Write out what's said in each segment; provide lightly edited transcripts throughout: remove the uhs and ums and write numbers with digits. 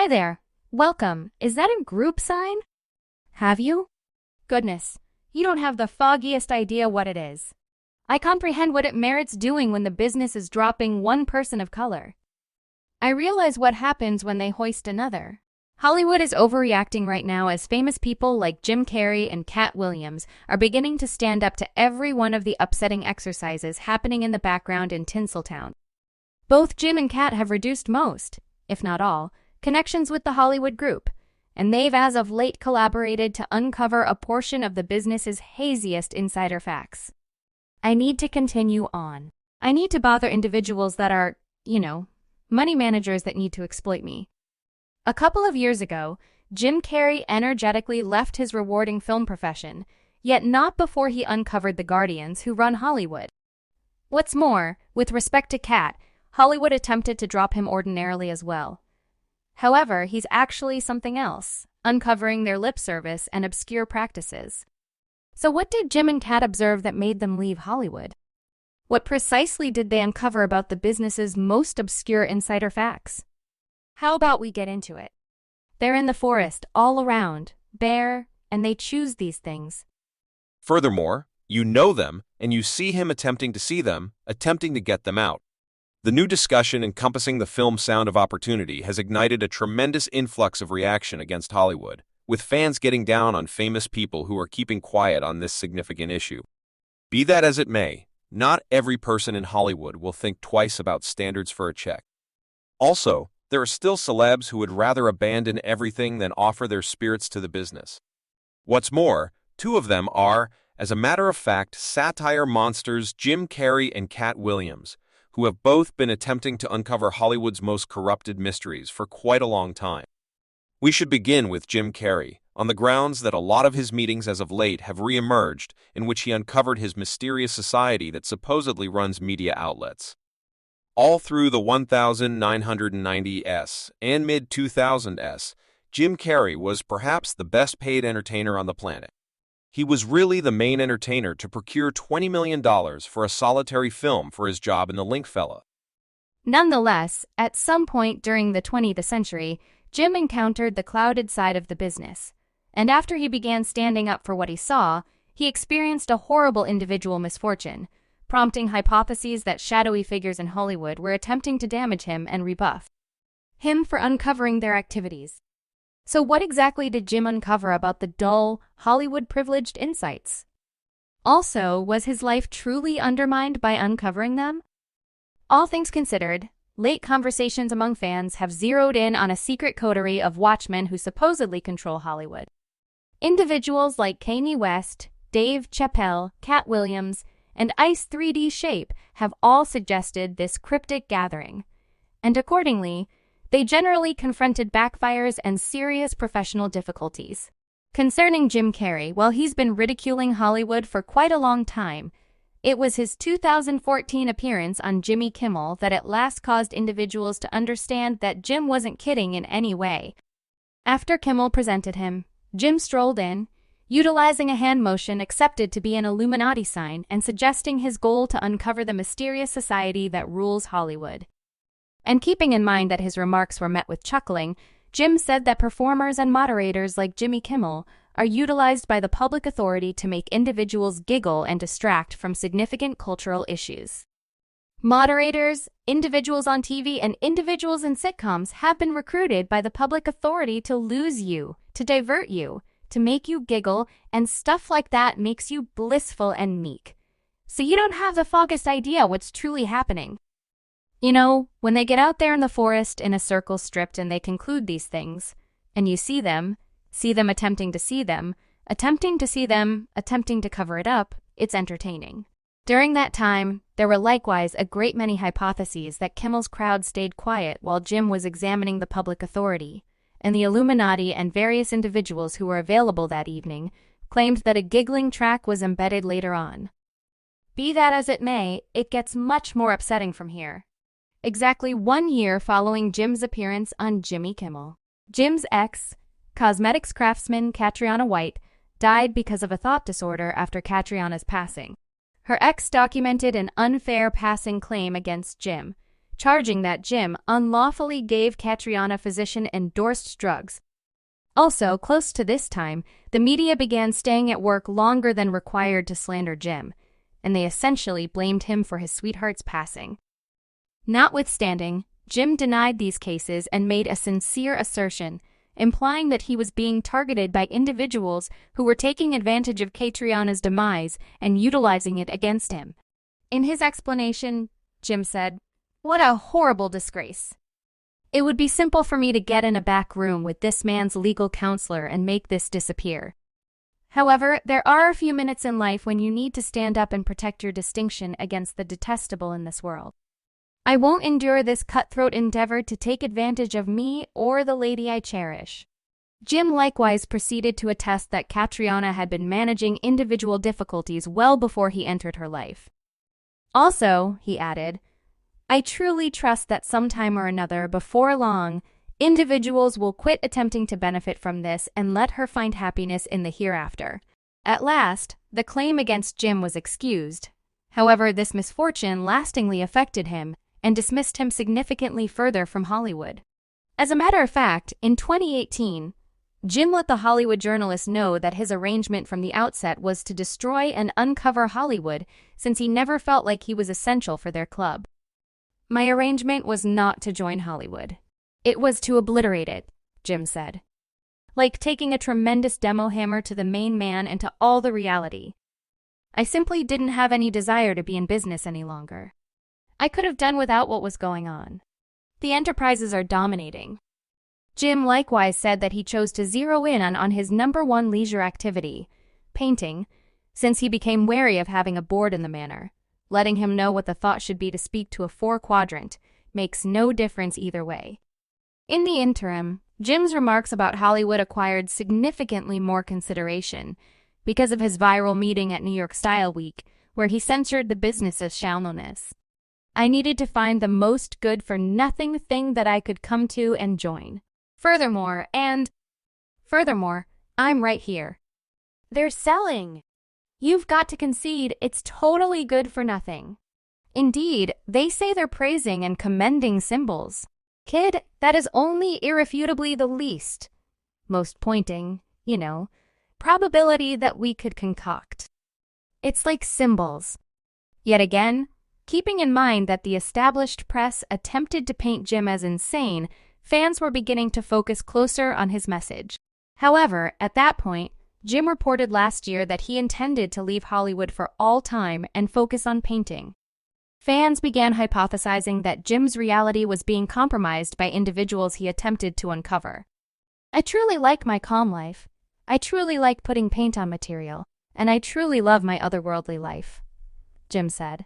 Hi there. Welcome. Is that a group sign? Have you? Goodness, you don't have the foggiest idea what it is. I comprehend what it merits doing when the business is dropping one person of color. I realize what happens when they hoist another. Hollywood is overreacting right now as famous people like Jim Carrey and Katt Williams are beginning to stand up to every one of the upsetting exercises happening in the background in Tinseltown. Both Jim and Katt have reduced most, if not all, connections with the Hollywood group, and they've as of late collaborated to uncover a portion of the business's haziest insider facts. I need to continue on. I need to bother individuals that are, money managers that need to exploit me. A couple of years ago, Jim Carrey energetically left his rewarding film profession, yet not before he uncovered the guardians who run Hollywood. What's more, with respect to Katt, Hollywood attempted to drop him ordinarily as well. However, he's actually something else, uncovering their lip service and obscure practices. So what did Jim and Katt observe that made them leave Hollywood? What precisely did they uncover about the business's most obscure insider facts? How about we get into it? They're in the forest, all around, bare, and they choose these things. Furthermore, you know them, and you see him attempting to see them, attempting to get them out. The new discussion encompassing the film Sound of Opportunity has ignited a tremendous influx of reaction against Hollywood, with fans getting down on famous people who are keeping quiet on this significant issue. Be that as it may, not every person in Hollywood will think twice about standards for a check. Also, there are still celebs who would rather abandon everything than offer their spirits to the business. What's more, two of them are, as a matter of fact, satire monsters Jim Carrey and Katt Williams, who have both been attempting to uncover Hollywood's most corrupted mysteries for quite a long time. We should begin with Jim Carrey, on the grounds that a lot of his meetings as of late have re-emerged, in which he uncovered his mysterious society that supposedly runs media outlets. All through the 1990s and mid-2000s, Jim Carrey was perhaps the best paid entertainer on the planet. He was really the main entertainer to procure $20 million for a solitary film for his job in the Link Fella. Nonetheless, at some point during the 20th century, Jim encountered the clouded side of the business, and after he began standing up for what he saw, he experienced a horrible individual misfortune, prompting hypotheses that shadowy figures in Hollywood were attempting to damage him and rebuff him for uncovering their activities. So what exactly did Jim uncover about the dull, Hollywood-privileged insights? Also, was his life truly undermined by uncovering them? All things considered, late conversations among fans have zeroed in on a secret coterie of watchmen who supposedly control Hollywood. Individuals like Kanye West, Dave Chappelle, Katt Williams, and Ice 3D Shape have all suggested this cryptic gathering, and accordingly, they generally confronted backfires and serious professional difficulties. Concerning Jim Carrey, while he's been ridiculing Hollywood for quite a long time, it was his 2014 appearance on Jimmy Kimmel that at last caused individuals to understand that Jim wasn't kidding in any way. After Kimmel presented him, Jim strolled in, utilizing a hand motion accepted to be an Illuminati sign and suggesting his goal to uncover the mysterious society that rules Hollywood. And keeping in mind that his remarks were met with chuckling, Jim said that performers and moderators like Jimmy Kimmel are utilized by the public authority to make individuals giggle and distract from significant cultural issues. Moderators, individuals on TV, and individuals in sitcoms have been recruited by the public authority to lose you, to divert you, to make you giggle, and stuff like that makes you blissful and meek. So you don't have the foggiest idea what's truly happening. When they get out there in the forest in a circle stripped and they conclude these things, and you see them attempting to see them, attempting to see them, attempting to cover it up, it's entertaining. During that time, there were likewise a great many hypotheses that Kimmel's crowd stayed quiet while Jim was examining the public authority, and the Illuminati and various individuals who were available that evening claimed that a giggling track was embedded later on. Be that as it may, it gets much more upsetting from here. Exactly 1 year following Jim's appearance on Jimmy Kimmel, Jim's ex, cosmetics craftsman Catriona White, died because of a thought disorder after Catriana's passing. Her ex documented an unfair passing claim against Jim, charging that Jim unlawfully gave Catriona physician-endorsed drugs. Also, close to this time, the media began staying at work longer than required to slander Jim, and they essentially blamed him for his sweetheart's passing. Notwithstanding, Jim denied these cases and made a sincere assertion, implying that he was being targeted by individuals who were taking advantage of Catriona's demise and utilizing it against him. In his explanation, Jim said, "What a horrible disgrace. It would be simple for me to get in a back room with this man's legal counselor and make this disappear. However, there are a few minutes in life when you need to stand up and protect your distinction against the detestable in this world. I won't endure this cutthroat endeavor to take advantage of me or the lady I cherish." Jim likewise proceeded to attest that Catriona had been managing individual difficulties well before he entered her life. Also, he added, "I truly trust that sometime or another, before long, individuals will quit attempting to benefit from this and let her find happiness in the hereafter." At last, the claim against Jim was excused. However, this misfortune lastingly affected him and dismissed him significantly further from Hollywood. As a matter of fact, in 2018, Jim let the Hollywood journalist know that his arrangement from the outset was to destroy and uncover Hollywood, since he never felt like he was essential for their club. "My arrangement was not to join Hollywood. It was to obliterate it," Jim said. "Like taking a tremendous demo hammer to the main man and to all the reality. I simply didn't have any desire to be in business any longer. I could have done without what was going on. The enterprises are dominating." Jim likewise said that he chose to zero in on his number one leisure activity, painting, since he became wary of having a board in the manor. Letting him know what the thought should be to speak to a four-quadrant makes no difference either way. In the interim, Jim's remarks about Hollywood acquired significantly more consideration because of his viral meeting at New York Style Week, where he censored the business's shallowness. "I needed to find the most good-for-nothing thing that I could come to and join. Furthermore, I'm right here. They're selling. You've got to concede it's totally good for nothing. Indeed, they say they're praising and commending symbols. Kid, that is only irrefutably the least, most pointing, probability that we could concoct. It's like symbols." Yet again, keeping in mind that the established press attempted to paint Jim as insane, fans were beginning to focus closer on his message. However, at that point, Jim reported last year that he intended to leave Hollywood for all time and focus on painting. Fans began hypothesizing that Jim's reality was being compromised by individuals he attempted to uncover. "I truly like my calm life. I truly like putting paint on material, and I truly love my otherworldly life," Jim said.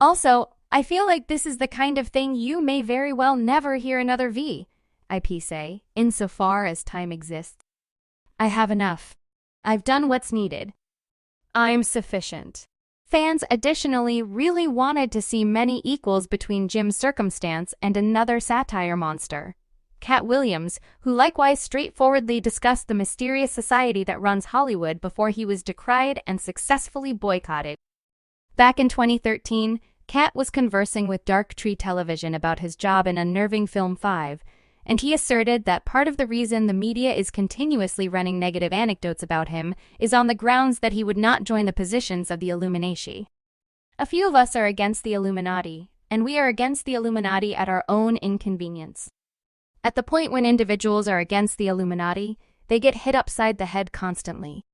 "Also, I feel like this is the kind of thing you may very well never hear another VIP say, insofar as time exists. I have enough. I've done what's needed. I'm sufficient." Fans additionally really wanted to see many equals between Jim's circumstance and another satire monster, Katt Williams, who likewise straightforwardly discussed the mysterious society that runs Hollywood before he was decried and successfully boycotted. Back in 2013, Katt was conversing with Dark Tree Television about his job in unnerving Film 5, and he asserted that part of the reason the media is continuously running negative anecdotes about him is on the grounds that he would not join the positions of the Illuminati. "A few of us are against the Illuminati, and we are against the Illuminati at our own inconvenience. At the point when individuals are against the Illuminati, they get hit upside the head constantly.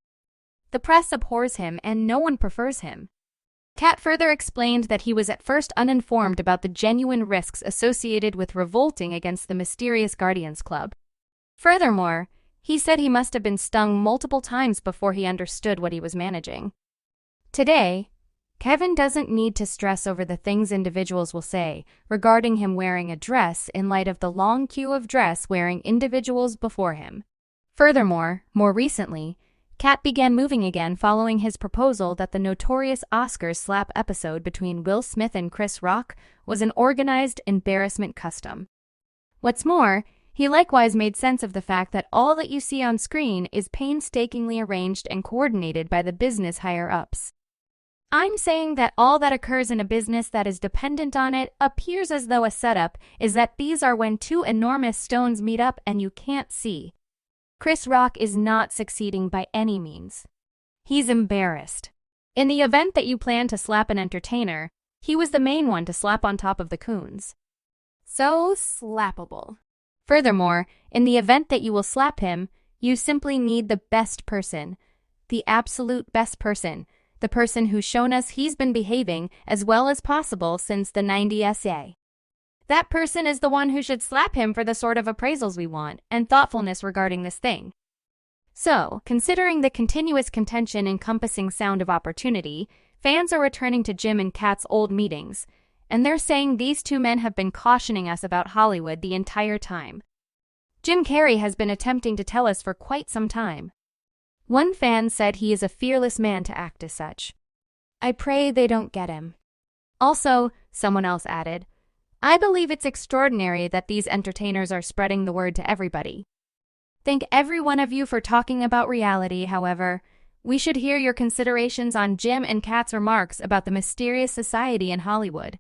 The press abhors him and no one prefers him." Katt further explained that he was at first uninformed about the genuine risks associated with revolting against the mysterious Guardians Club. Furthermore, he said he must have been stung multiple times before he understood what he was managing. Today, Kevin doesn't need to stress over the things individuals will say regarding him wearing a dress in light of the long queue of dress-wearing individuals before him. Furthermore, more recently, Katt began moving again following his proposal that the notorious Oscars slap episode between Will Smith and Chris Rock was an organized embarrassment custom. What's more, he likewise made sense of the fact that all that you see on screen is painstakingly arranged and coordinated by the business higher-ups. I'm saying that all that occurs in a business that is dependent on it appears as though a setup is that these are when two enormous stones meet up and you can't see. Chris Rock is not succeeding by any means. He's embarrassed. In the event that you plan to slap an entertainer, he was the main one to slap on top of the coons. So slappable. Furthermore, in the event that you will slap him, you simply need the best person. The absolute best person. The person who's shown us he's been behaving as well as possible since the 90s. That person is the one who should slap him for the sort of appraisals we want and thoughtfulness regarding this thing. So, considering the continuous contention encompassing Sound of Opportunity, fans are returning to Jim and Katt's old meetings, and they're saying these two men have been cautioning us about Hollywood the entire time. Jim Carrey has been attempting to tell us for quite some time. One fan said he is a fearless man to act as such. I pray they don't get him. Also, someone else added, I believe it's extraordinary that these entertainers are spreading the word to everybody. Thank every one of you for talking about reality, however. We should hear your considerations on Jim and Katt's remarks about the mysterious society in Hollywood.